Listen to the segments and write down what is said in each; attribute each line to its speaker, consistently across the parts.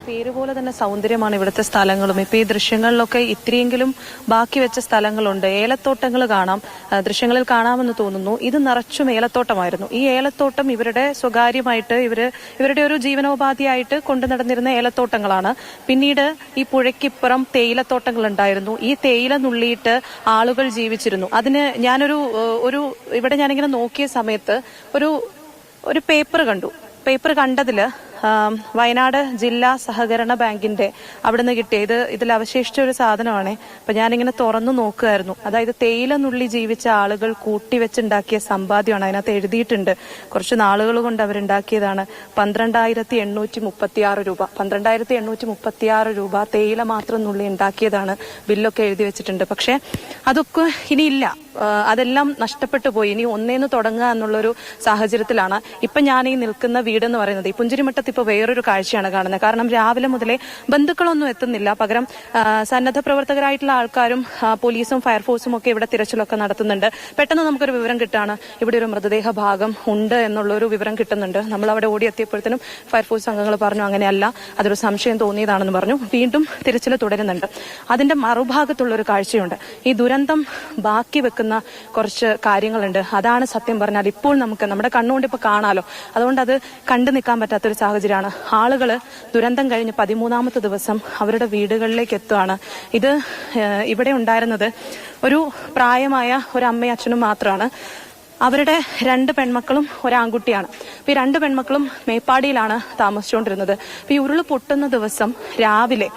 Speaker 1: പേര് പോലെ തന്നെ സൗന്ദര്യമാണ് ഇവിടുത്തെ സ്ഥലങ്ങളും. ഇപ്പൊ ഈ ദൃശ്യങ്ങളിലൊക്കെ ഇത്രയെങ്കിലും ബാക്കി വെച്ച സ്ഥലങ്ങളുണ്ട്. ഏലത്തോട്ടങ്ങൾ കാണാം, ദൃശ്യങ്ങളിൽ കാണാമെന്ന് തോന്നുന്നു. ഇത് നിറച്ചും ഏലത്തോട്ടമായിരുന്നു. ഈ ഏലത്തോട്ടം ഇവരുടെ സ്വകാര്യമായിട്ട് ഇവരുടെ ഒരു ജീവനോപാധിയായിട്ട് കൊണ്ടു നടന്നിരുന്ന ഏലത്തോട്ടങ്ങളാണ്. പിന്നീട് ഈ പുഴയ്ക്കിപ്പുറം തേയിലത്തോട്ടങ്ങൾ ഉണ്ടായിരുന്നു. ഈ തേയില നുള്ളിയിട്ട് ആളുകൾ ജീവിച്ചിരുന്നു. അതിന് ഞാനൊരു ഇവിടെ ഞാനിങ്ങനെ നോക്കിയ സമയത്ത് ഒരു പേപ്പർ കണ്ടു. പേപ്പർ കണ്ടതില് വയനാട് ജില്ലാ സഹകരണ ബാങ്കിന്റെ അവിടുന്ന് കിട്ടിയ ഇതിൽ അവശേഷിച്ച ഒരു സാധനമാണ്. അപ്പൊ ഞാനിങ്ങനെ തുറന്നു നോക്കുമായിരുന്നു. അതായത് തേയില നുള്ളി ജീവിച്ച ആളുകൾ കൂട്ടിവെച്ചുണ്ടാക്കിയ സമ്പാദ്യമാണ് അതിനകത്ത് എഴുതിയിട്ടുണ്ട്. കുറച്ച് നാളുകൾ കൊണ്ട് അവരുണ്ടാക്കിയതാണ്. 12,836 രൂപ. 12,836 രൂപ തേയില മാത്രം നുള്ളി ഉണ്ടാക്കിയതാണ്. ബില്ലൊക്കെ എഴുതി വെച്ചിട്ടുണ്ട്. പക്ഷെ അതൊക്കെ ഇനിയില്ല. അതെല്ലാം നഷ്ടപ്പെട്ടു പോയി. ഇനി ഒന്നേന്ന് തുടങ്ങുക എന്നുള്ളൊരു സാഹചര്യത്തിലാണ് ഇപ്പൊ ഞാൻ ഈ നിൽക്കുന്ന വീടെന്ന് പറയുന്നത്. ഈ പുഞ്ചിരിമട്ടത്ത് ഇപ്പൊ വേറൊരു കാഴ്ചയാണ് കാണുന്നത്. കാരണം രാവിലെ മുതലേ ബന്ധുക്കളൊന്നും എത്തുന്നില്ല. പകരം സന്നദ്ധ പ്രവർത്തകരായിട്ടുള്ള ആൾക്കാരും പോലീസും ഫയർഫോഴ്സും ഒക്കെ ഇവിടെ തിരച്ചിലൊക്കെ നടത്തുന്നുണ്ട്. പെട്ടെന്ന് നമുക്കൊരു വിവരം കിട്ടാണ് ഇവിടെ ഒരു മൃതദേഹ ഭാഗം ഉണ്ട് എന്നുള്ളൊരു വിവരം കിട്ടുന്നുണ്ട്. നമ്മൾ അവിടെ ഓടിയെത്തിയപ്പോഴത്തേനും ഫയർഫോഴ്സ് അംഗങ്ങൾ പറഞ്ഞു അങ്ങനെയല്ല, അതൊരു സംശയം തോന്നിയതാണെന്ന് പറഞ്ഞു. വീണ്ടും തിരച്ചിൽ തുടരുന്നുണ്ട്. അതിന്റെ മറുഭാഗത്തുള്ളൊരു കാഴ്ചയുണ്ട്. ഈ ദുരന്തം ബാക്കി വെക്കുന്ന കുറച്ച് കാര്യങ്ങളുണ്ട്. അതാണ് സത്യം പറഞ്ഞാൽ ഇപ്പോൾ നമുക്ക് നമ്മുടെ കണ്ണുകൊണ്ട് ഇപ്പൊ കാണാലോ. അതുകൊണ്ട് അത് കണ്ടു നിൽക്കാൻ പറ്റാത്തൊരു സാഹചര്യമാണ്. ആളുകള് ദുരന്തം കഴിഞ്ഞ് 13ാമത്തെ ദിവസം അവരുടെ വീടുകളിലേക്ക് എത്തുകയാണ്. ഇത് ഇവിടെ ഉണ്ടായിരുന്നത് ഒരു പ്രായമായ ഒരു അമ്മയും അച്ഛനും മാത്രമാണ്. അവരുടെ 2 പെൺമക്കളും ഒരാൺകുട്ടിയാണ്. അപ്പൊ ഈ 2 പെൺമക്കളും മേപ്പാടിയിലാണ് താമസിച്ചുകൊണ്ടിരുന്നത്. അപ്പൊ ഈ ഉരുള് പൊട്ടുന്ന ദിവസം രാവിലെ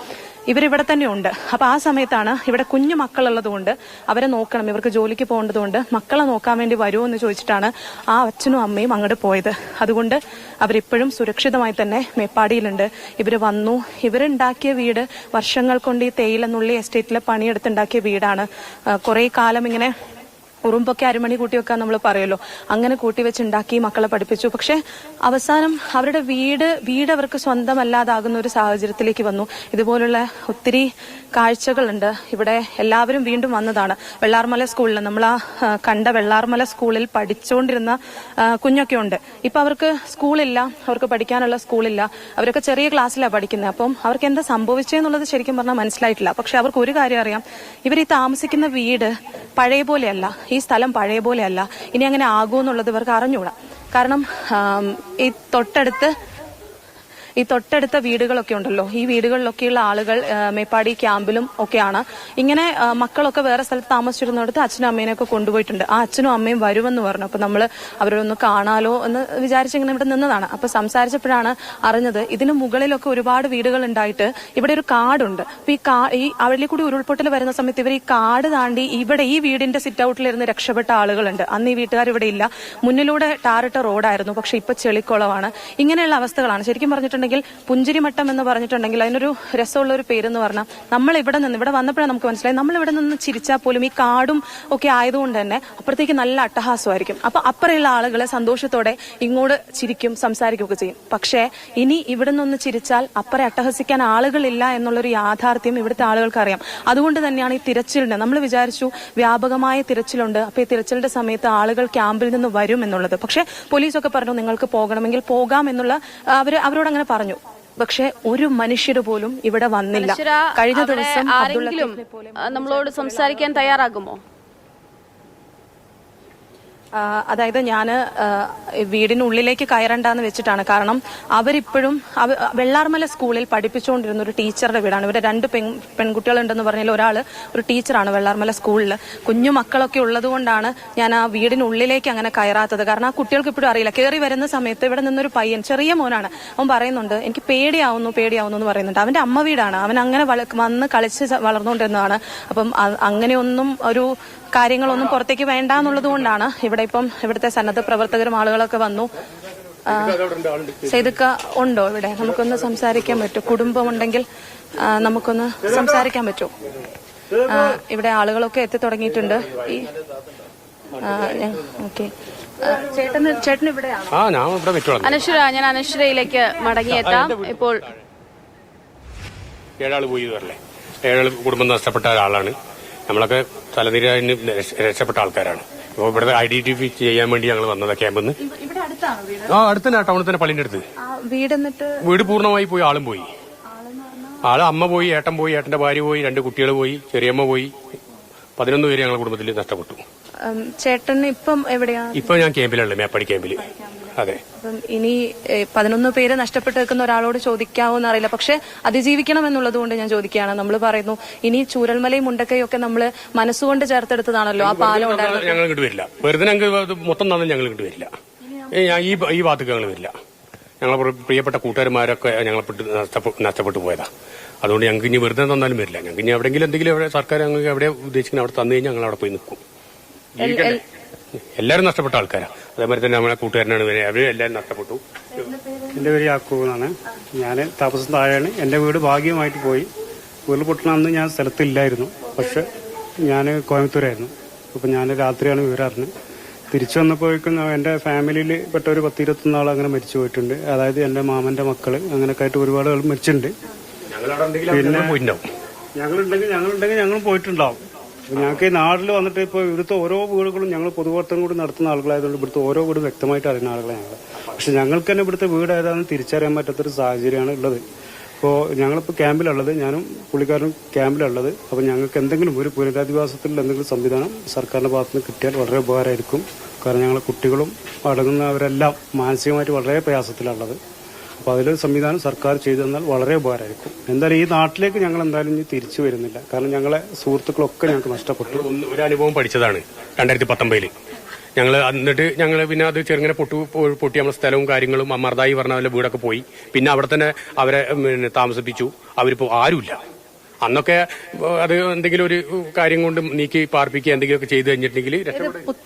Speaker 1: ഇവരിവിടെ തന്നെ ഉണ്ട്. അപ്പൊ ആ സമയത്താണ് ഇവിടെ കുഞ്ഞു മക്കളുള്ളത് കൊണ്ട് അവരെ നോക്കണം, ഇവർക്ക് ജോലിക്ക് പോകേണ്ടതുകൊണ്ട് മക്കളെ നോക്കാൻ വേണ്ടി വരുമോ എന്ന് ചോദിച്ചിട്ടാണ് ആ അച്ഛനും അമ്മയും അങ്ങോട്ട് പോയത്. അതുകൊണ്ട് അവരിപ്പോഴും സുരക്ഷിതമായി തന്നെ മേപ്പാടിയിലുണ്ട്. ഇവര് വന്നു. ഇവരുണ്ടാക്കിയ വീട് വർഷങ്ങൾ കൊണ്ട് ഈ തേയിലനുള്ളി എസ്റ്റേറ്റിലെ പണിയെടുത്തുണ്ടാക്കിയ വീടാണ്. കുറെ കാലം ഇങ്ങനെ ഉറുമ്പൊക്കെ അരിമണി കൂട്ടി വെക്കാൻ നമ്മൾ പറയുമല്ലോ, അങ്ങനെ കൂട്ടിവെച്ചുണ്ടാക്കി മക്കളെ പഠിപ്പിച്ചു. പക്ഷെ അവസാനം അവരുടെ വീട് അവർക്ക് സ്വന്തമല്ലാതാകുന്ന ഒരു സാഹചര്യത്തിലേക്ക് വന്നു. ഇതുപോലുള്ള ഒത്തിരി കാഴ്ചകളുണ്ട്. ഇവിടെ എല്ലാവരും വീണ്ടും വന്നതാണ്. വെള്ളാർമല സ്കൂളിൽ നമ്മൾ കണ്ട വെള്ളാർമല സ്കൂളിൽ പഠിച്ചുകൊണ്ടിരുന്ന കുഞ്ഞൊക്കെ ഉണ്ട്. ഇപ്പൊ അവർക്ക് സ്കൂളില്ല, അവർക്ക് പഠിക്കാനുള്ള സ്കൂളില്ല. അവരൊക്കെ ചെറിയ ക്ലാസ്സിലാണ് പഠിക്കുന്നത്. അപ്പം അവർക്ക് എന്താ സംഭവിച്ചെന്നുള്ളത് ശരിക്കും പറഞ്ഞാൽ മനസ്സിലായിട്ടില്ല. പക്ഷെ അവർക്ക് ഒരു കാര്യം അറിയാം, ഇവർ ഈ താമസിക്കുന്ന വീട് പഴയ പോലെയല്ല, ഈ സ്ഥലം പഴയ പോലെയല്ല. ഇനി അങ്ങനെ ആകുമെന്നുള്ളത് ഇവർക്ക് അറിഞ്ഞൂടാ. കാരണം ഈ തൊട്ടടുത്ത വീടുകളൊക്കെ ഉണ്ടല്ലോ, ഈ വീടുകളിലൊക്കെയുള്ള ആളുകൾ മേപ്പാടി ക്യാമ്പിലും ഒക്കെയാണ്. ഇങ്ങനെ മക്കളൊക്കെ വേറെ സ്ഥലത്ത് താമസിച്ചിരുന്നിടത്ത് അച്ഛനും അമ്മേനെയൊക്കെ കൊണ്ടുപോയിട്ടുണ്ട്. ആ അച്ഛനും അമ്മയും വരുമെന്ന് പറഞ്ഞു. അപ്പൊ നമ്മള് അവരൊന്ന് കാണാലോ എന്ന് വിചാരിച്ചിങ്ങനെ ഇവിടെ നിന്നതാണ്. അപ്പൊ സംസാരിച്ചപ്പോഴാണ് അറിഞ്ഞത് ഇതിന് മുകളിലൊക്കെ ഒരുപാട് വീടുകൾ ഉണ്ടായിട്ട് ഇവിടെ ഒരു കാടുണ്ട്. അപ്പൊ ഈ അവിടെ കൂടി ഉരുൾപൊട്ടൽ വരുന്ന സമയത്ത് ഇവർ ഈ കാട് താണ്ടി ഇവിടെ ഈ വീടിന്റെ സിറ്റ് ഔട്ടിലിരുന്ന് രക്ഷപ്പെട്ട ആളുകളുണ്ട്. അന്ന് ഈ വീട്ടുകാർ ഇവിടെ ഇല്ല. മുന്നിലൂടെ ടാറിട്ട റോഡായിരുന്നു. പക്ഷെ ഇപ്പൊ ചെളിക്കുളമാണ്. ഇങ്ങനെയുള്ള അവസ്ഥകളാണ്. ശരിക്കും പറഞ്ഞിട്ടുണ്ടെങ്കിൽ പുഞ്ചിരിമട്ടം എന്ന് പറഞ്ഞിട്ടുണ്ടെങ്കിൽ അതിനൊരു രസമുള്ള ഒരു പേരെന്ന് പറഞ്ഞാൽ നമ്മൾ ഇവിടെ വന്നപ്പോഴാണ് നമുക്ക് മനസ്സിലായി, നമ്മൾ ഇവിടെ നിന്ന് ചിരിച്ചാൽ പോലും ഈ കാടും ഒക്കെ ആയതുകൊണ്ട് തന്നെ അപ്പുറത്തേക്ക് നല്ല അട്ടഹാസമായിരിക്കും. അപ്പൊ അപ്പുറമുള്ള ആളുകളെ സന്തോഷത്തോടെ ഇങ്ങോട്ട് ചിരിക്കും, സംസാരിക്കുകയൊക്കെ ചെയ്യും. പക്ഷേ ഇനി ഇവിടെ നിന്ന് ചിരിച്ചാൽ അപ്പുറം അട്ടഹസിക്കാൻ ആളുകളില്ല എന്നുള്ളൊരു യാഥാർത്ഥ്യം ഇവിടുത്തെ ആളുകൾക്ക് അറിയാം. അതുകൊണ്ട് തന്നെയാണ് ഈ തിരച്ചിലിന് നമ്മൾ വിചാരിച്ചു വ്യാപകമായ തിരച്ചിലുണ്ട്, അപ്പൊ ഈ തിരച്ചിലിന്റെ സമയത്ത് ആളുകൾ ക്യാമ്പിൽ നിന്ന് വരും എന്നുള്ളത്. പക്ഷെ പോലീസൊക്കെ പറഞ്ഞു നിങ്ങൾക്ക് പോകണമെങ്കിൽ പോകാം എന്നുള്ള അവരോട് അങ്ങനെ പറഞ്ഞു. പക്ഷെ ഒരു മനുഷ്യര് പോലും ഇവിടെ വന്നില്ല. കഴിഞ്ഞ ദിവസം
Speaker 2: നമ്മളോട് സംസാരിക്കാൻ തയ്യാറാകുമോ?
Speaker 1: അതായത് ഞാന് വീടിനുള്ളിലേക്ക് കയറണ്ടെന്ന് വെച്ചിട്ടാണ്. കാരണം അവരിപ്പോഴും വെള്ളാർമല സ്കൂളിൽ പഠിപ്പിച്ചുകൊണ്ടിരുന്ന ഒരു ടീച്ചറുടെ വീടാണ്. ഇവരെ 2 പെൺകുട്ടികളുണ്ടെന്ന് പറഞ്ഞാൽ ഒരാള് ഒരു ടീച്ചറാണ് വെള്ളാർമല സ്കൂളിൽ. കുഞ്ഞു മക്കളൊക്കെ ഉള്ളത് കൊണ്ടാണ് ഞാൻ ആ വീടിനുള്ളിലേക്ക് അങ്ങനെ കയറാത്തത്. കാരണം ആ കുട്ടികൾക്ക് ഇപ്പോഴും അറിയില്ല. കയറി വരുന്ന സമയത്ത് ഇവിടെ നിന്നൊരു പയ്യൻ, ചെറിയ മോനാണ്, അവൻ പറയുന്നുണ്ട് എനിക്ക് പേടിയാവുന്നു എന്ന് പറയുന്നുണ്ട്. അവന്റെ അമ്മ വീടാണ്, അവൻ അങ്ങനെ വന്ന് കളിച്ച് വളർന്നുകൊണ്ടിരുന്നതാണ്. അപ്പം അങ്ങനെയൊന്നും ഒരു കാര്യങ്ങളൊന്നും പുറത്തേക്ക് വേണ്ട എന്നുള്ളത് കൊണ്ടാണ് ഇവിടുത്തെ സന്നദ്ധ പ്രവർത്തകരും ആളുകളൊക്കെ വന്നു. സൈദക്ക ഉണ്ടോ ഇവിടെ? നമുക്കൊന്ന് സംസാരിക്കാൻ പറ്റുമോ? കുടുംബമുണ്ടെങ്കിൽ നമുക്കൊന്ന് സംസാരിക്കാൻ പറ്റുമോ? ഇവിടെ ആളുകളൊക്കെ എത്തി തുടങ്ങിയിട്ടുണ്ട്. ഓക്കെ, ചേട്ടൻ ഇവിടെയാണോ?
Speaker 2: അനശ്വര, ഞാൻ അനശ്വരയിലേക്ക് മടങ്ങിയെത്താം. ഇപ്പോൾ
Speaker 3: 7 ആള് പോയി വരല്ലേ, 7 കുടുംബം നഷ്ടപ്പെട്ട ഒരാളാണ്. നമ്മളൊക്കെ തലതിരിഞ്ഞ് രക്ഷപ്പെട്ട ആൾക്കാരാണ്. അപ്പോൾ ഇവിടുത്തെ ഐഡന്റിഫൈ ചെയ്യാൻ വേണ്ടി ഞങ്ങൾ വന്നത് ക്യാമ്പിൽ നിന്ന്. അടുത്ത് തന്നെ, ടൗണിൽ തന്നെ, പള്ളിന്റെ അടുത്ത്. വീട് പൂർണ്ണമായി പോയി, ആളും പോയി. ആള് അമ്മ പോയി, ഏട്ടൻ പോയി, ഏട്ടന്റെ ഭാര്യ പോയി, 2 കുട്ടികൾ പോയി, ചെറിയമ്മ പോയി. 11 പേര് ഞങ്ങളുടെ കുടുംബത്തിൽ നഷ്ടപ്പെട്ടു.
Speaker 1: ചേട്ടൻ ഇപ്പം എവിടെയാ?
Speaker 3: ഇപ്പൊ ഞാൻ ക്യാമ്പിലുള്ളത്, മേപ്പാടി ക്യാമ്പിൽ. അതെ.
Speaker 1: അപ്പം ഇനി 11 പേര് നഷ്ടപ്പെട്ട് നിൽക്കുന്ന ഒരാളോട് ചോദിക്കാവോന്ന് അറിയില്ല. പക്ഷെ അതിജീവിക്കണം എന്നുള്ളത് കൊണ്ട് ഞാൻ ചോദിക്കുകയാണ്. നമ്മൾ പറയുന്നു ഇനി ചൂരൽമലയും മുണ്ടക്കയും ഒക്കെ നമ്മൾ മനസ്സുകൊണ്ട് ചേർത്തെടുത്തതാണല്ലോ ആ പാലം ഉണ്ടായിരുന്നത്.
Speaker 3: ഞങ്ങൾ ഇങ്ങോട്ട് വരില്ല. വെറുതെ ഞങ്ങൾക്ക് മൊത്തം തന്നാൽ ഞങ്ങൾ ഇങ്ങോട്ട് വരില്ല. ഈ ഭാഗത്തേക്ക് ഞങ്ങൾ വരില്ല. ഞങ്ങളെ പ്രിയപ്പെട്ട കൂട്ടുകാരന്മാരൊക്കെ ഞങ്ങളെ നഷ്ടപ്പെട്ടു പോയതാ. അതുകൊണ്ട് ഞങ്ങൾക്ക് ഇനി വെറുതെ തന്നാലും വരില്ല. ഞങ്ങൾക്ക് ഇനി എവിടെയെങ്കിലും എന്തെങ്കിലും സർക്കാർ ഞങ്ങൾക്ക് എവിടെ ഉദ്ദേശിക്കുന്നത് അവിടെ തന്നു കഴിഞ്ഞാൽ ഞങ്ങൾ അവിടെ പോയി നിൽക്കും. എല്ലാവരും നഷ്ടപ്പെട്ട ആൾക്കാരാണ്. അതേമാതിരി തന്നെ നമ്മളെ കൂട്ടുകാരനാണ് അവര് എല്ലാവരും നഷ്ടപ്പെട്ടു.
Speaker 4: എന്റെ പേര് യാക്കൂബ് എന്നാണ്. ഞാൻ താമസം താഴെയാണ്. എന്റെ വീട് ഭാഗ്യമായിട്ട് പോയി. ഉരുൾപൊട്ടണ അന്ന് ഞാൻ സ്ഥലത്തില്ലായിരുന്നു. പക്ഷെ ഞാൻ കോയമ്പത്തൂരായിരുന്നു. അപ്പം ഞാൻ രാത്രിയാണ് വിവരം അറിഞ്ഞത്. തിരിച്ചു വന്നപ്പോഴേക്കും എന്റെ ഫാമിലിയിൽ പെട്ട ഒരു 10-21 ആൾ അങ്ങനെ മരിച്ചു പോയിട്ടുണ്ട്. അതായത് എന്റെ മാമന്റെ മക്കള് അങ്ങനെയൊക്കെ ആയിട്ട് ഒരുപാട് ആൾ മരിച്ചിട്ടുണ്ട്. പിന്നെ ഞങ്ങളുണ്ടെങ്കിൽ ഞങ്ങളും പോയിട്ടുണ്ടാവും. ഞങ്ങൾക്ക് ഈ നാട്ടിൽ വന്നിട്ട് ഇപ്പോൾ ഇവിടുത്തെ ഓരോ വീടുകളും ഞങ്ങൾ പൊതുപ്രവർത്തനം കൂടി നടത്തുന്ന ആളുകളായതുകൊണ്ട് ഇവിടുത്തെ ഓരോ വീടും വ്യക്തമായിട്ട് അറിയുന്ന ആളുകളാണ് ഞങ്ങൾ. പക്ഷെ ഞങ്ങൾക്ക് തന്നെ ഇവിടുത്തെ വീട് ഏതാണെന്ന് തിരിച്ചറിയാൻ പറ്റാത്തൊരു സാഹചര്യമാണ് ഉള്ളത്. ഇപ്പോൾ ഞങ്ങളിപ്പോൾ ക്യാമ്പിലുള്ളത്, ഞാനും പുള്ളിക്കാരനും ക്യാമ്പിലുള്ളത്. അപ്പോൾ ഞങ്ങൾക്ക് എന്തെങ്കിലും ഒരു പുനരധിവാസത്തിൽ എന്തെങ്കിലും സംവിധാനം സർക്കാരിന്റെ ഭാഗത്തുനിന്ന് കിട്ടിയാൽ വളരെ ഉപകാരമായിരിക്കും. കാരണം ഞങ്ങളെ കുട്ടികളും അടങ്ങുന്നവരെല്ലാം മാനസികമായിട്ട് വളരെ പ്രയാസത്തിലുള്ളത്. അപ്പോൾ അതിലൊരു സംവിധാനം സർക്കാർ ചെയ്തു തന്നാൽ വളരെ ഉപകാരമായിരിക്കും. എന്തായാലും ഈ നാട്ടിലേക്ക് ഞങ്ങൾ എന്തായാലും ഇനി തിരിച്ചു വരുന്നില്ല. കാരണം ഞങ്ങളെ സുഹൃത്തുക്കളൊക്കെ ഞങ്ങൾക്ക് നഷ്ടപ്പെട്ടു.
Speaker 3: ഒരു അനുഭവം പഠിച്ചതാണ് 2019. ഞങ്ങൾ എന്നിട്ട് ഞങ്ങൾ പിന്നെ അത് ചെറുങ്ങനെ പൊട്ടി നമ്മുടെ സ്ഥലവും കാര്യങ്ങളും മർദായി പറഞ്ഞ പോലെ വീടൊക്കെ പോയി. പിന്നെ അവിടെ തന്നെ അവരെ താമസിപ്പിച്ചു. അവരിപ്പോ ആരുമില്ല. അന്നൊക്കെ അത് എന്തെങ്കിലും ഒരു കാര്യം കൊണ്ട് നീക്കി പാർപ്പിക്കുക എന്തെങ്കിലുമൊക്കെ ചെയ്തു കഴിഞ്ഞിട്ടുണ്ടെങ്കിൽ രക്ഷപ്പെടും.